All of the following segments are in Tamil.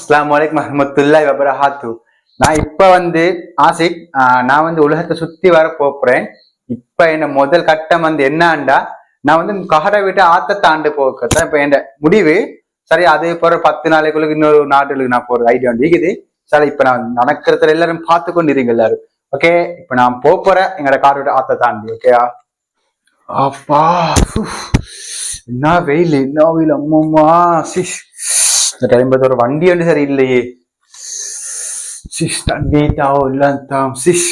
அஸ்ஸலாமு அலைக்கும் வரஹ்மத்துல்லாஹி வபரகாத்து. நான் இப்ப ஆசிக், நான் உலகத்தை சுத்தி வர போறேன். இப்ப என்ன முதல் கட்டம் என்னண்டா, நான் கஹரை விட்டு ஆத்த தாண்டு போக்கத்தான் இப்ப என் முடிவு. சரி, அது போற 10 நாளைக்குள்ள இன்னொரு நாட்டுக்கு நான் போறது ஐடியா இருக்குது. சரி, இப்ப நான் நடக்கிறதுல எல்லாரும் பார்த்து கொண்டிருங்க எல்லாரும். ஓகே, இப்ப நான் போறேன் எங்கட கார் விட்டு ஆத்த தாண்டி. ஓகேயா? அப்பா, என்ன வெயில், என்ன வெயில், அம்மம்மா. சிஷ், இந்த டைம் ஒரு வண்டி வந்து சரி இல்லையே. சிஷ், தண்ணிட்டாவோ இல்லாம சிஷ்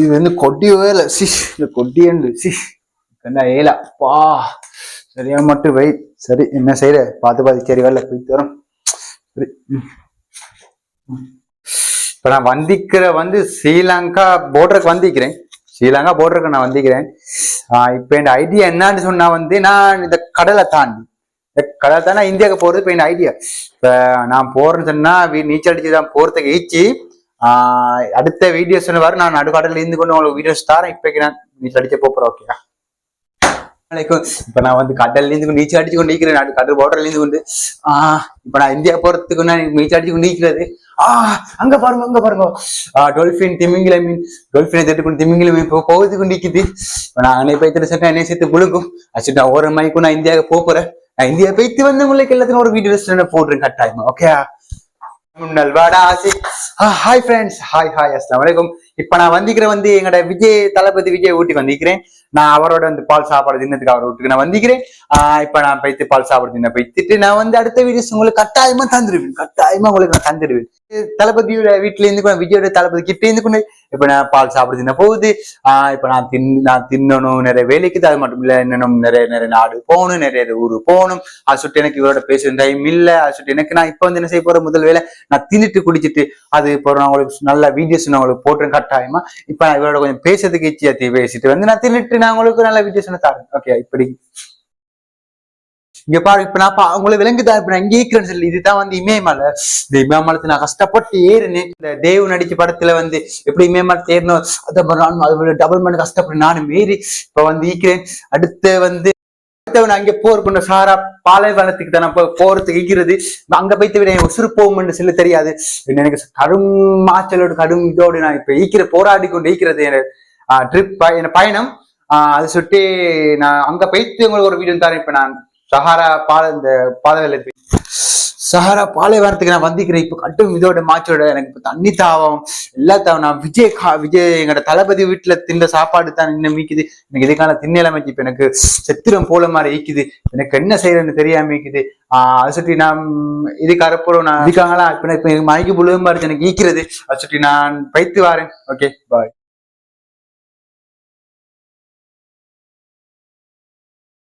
இது கொட்டி வேலை. சிஷ், இந்த கொட்டி சிஷ் என்ன ஏல பா. சரியா மட்டும் வை. சரி, என்ன செய்யற பார்த்து சரி வேலை போயிட்டு வரோம். சரி, இப்ப நான் ஸ்ரீலங்கா போர்டருக்கு வந்திக்கிறேன். ஸ்ரீலங்கா போர்டருக்கு நான் வந்திக்கிறேன். இப்ப என் ஐடியா என்னன்னு சொன்னா நான் இந்த கடலை தாண்டி இந்தியாவுக்கு போறது இப்ப என் ஐடியா. இப்ப நான் போறேன்னு சொன்னா நீச்சல் அடிச்சுதான் போறதுக்கு ஈச்சி. அடுத்த வீடியோஸ் வரும். நான் நடுக்கடல இருந்து கொண்டு உங்களுக்கு வீடியோஸ் தரேன். இப்ப நான் நீச்சல் அடிச்ச போறேன். ஓகே, இப்ப நான் கடல்ல இருந்து கொண்டு நீச்சல் அடிச்சு கொண்டு நீக்கிறேன். கடல் போர்டர்ல இருந்து கொண்டு இப்ப நான் இந்தியா போறதுக்கு நான் நீச்சல் அடிச்சு கொண்டு நீக்கிறது. அங்க பாருங்க டொல்பின், திமிங்கில மீன். டொல்பினை தட்டுக்கொண்டு திமிங்கில மீன் போகுது கொண்டு நிக்குது. நான் அன்னை போய்த்து சொன்னா என்னை சேர்த்து முழுக்கும். அச்சுட்டு நான் ஒரு மணிக்கும் நான் இந்தியாவுக்கு போறேன். நான் இந்தியா போய்த்து உங்களுக்கு எல்லாத்துக்கும் ஒரு வீடியோ போடுறேன் கட்டாயமா. ஓகே, ஹாய் ஃப்ரெண்ட்ஸ், ஹாய் அஸ்ஸலாமு அலைக்கும். இப்ப நான் எங்கட தளபதி விஜய் ஊட்டி வந்திருக்கிறேன். நான் அவரோட பால் சாப்பாடு தின்னத்துக்கு அவர் வீட்டுக்கு நான் வந்திருக்கிறேன். இப்ப நான் போய்த்து பால் சாப்பாடு தின்ன போய்த்துட்டு நான் அடுத்த வீடியோஸ் உங்களுக்கு கட்டாயமா தந்துருவேன். கட்டாயமா உங்களுக்கு நான் தந்துடுவேன். தளபதியோட வீட்டுல இருந்து விஜயோட தளபதி கிட்ட இருந்து கொண்டு இப்ப நான் பால் சாப்பிட தின்ன போகுது. இப்ப நான் தின்னணும், நிறைய வேலைக்கு. அது மட்டும் இல்ல, இன்னும் நிறைய நாடு போகணும், நிறைய ஊரு போகணும். அது சுட்டு எனக்கு இவரோட பேசுற டைம் இல்ல. அது சுட்டு எனக்கு நான் இப்ப என்ன செய்ய போற முதல் வேலை, நான் தின்னுட்டு குடிச்சிட்டு அது இப்போ நான் உங்களுக்கு நல்ல வீடியோஸ் நான் உங்களுக்கு போட்டுறேன் கட்டாயமா. இப்ப நான் இவரோட கொஞ்சம் பேசுறதுக்கு இச்சியாத்தி பேசிட்டு நான் தின்னுட்டு நான் உங்களுக்கு நல்ல வீடியோஸ் தரேன். ஓகே, இப்படி இங்க பாரு. இப்ப நான் உங்களுக்கு விலங்குதான். இப்ப நான் இங்கே இருக்கிறேன்னு சொல்லி இதுதான் இமயமலை. இந்த இமயமலத்தை நான் கஷ்டப்பட்டு ஏறினேன். இந்த தேவ் நடிச்ச படத்துல எப்படி இமயமலத்தை ஏறணும், அதை டபுள் மணி கஷ்டப்பட்டு நானும் ஏறி இப்ப ஈக்கிறேன். அடுத்து அங்க போற சாரா பாலைவனத்துக்கு தான் போறதுக்கு ஈக்கிறது. அங்க போய்த்து விட உசுறு போகும்னு சொல்லி தெரியாது. எனக்கு கடும் மாச்சலோடு கடும் இதோடு நான் இப்ப போராடி கொண்டு ஈக்கிறது ட்ரிப் பயணம். அதை சுட்டி நான் அங்க போய்த்து உங்களுக்கு ஒரு வீடியோ தரேன். இப்ப நான் சஹாரா பாலைவனத்துக்கு நான் வந்திக்கிறேன். இப்ப கட்டும் இதோட மாச்சோட எனக்கு இப்ப தண்ணி தாவம் எல்லாத்தாவும். நான் விஜய் எங்கட தளபதி வீட்டுல தின்ற சாப்பாடு தான் இன்னும் மீக்குது. எனக்கு இதுக்கான திண்ணமைக்கு இப்ப எனக்கு செத்திரம் போல மாதிரி ஈக்குது. எனக்கு என்ன செய்யறதுன்னு தெரியாம ஈக்குது. அதை சுற்றி நான் இதுக்கு அறப்போம் நான் இதுக்காங்களா இப்ப மயக்கு புழுவ மாதிரி எனக்கு ஈக்கிறது. அதை சுற்றி நான் பைத்து வாரேன். ஓகே, பாய்.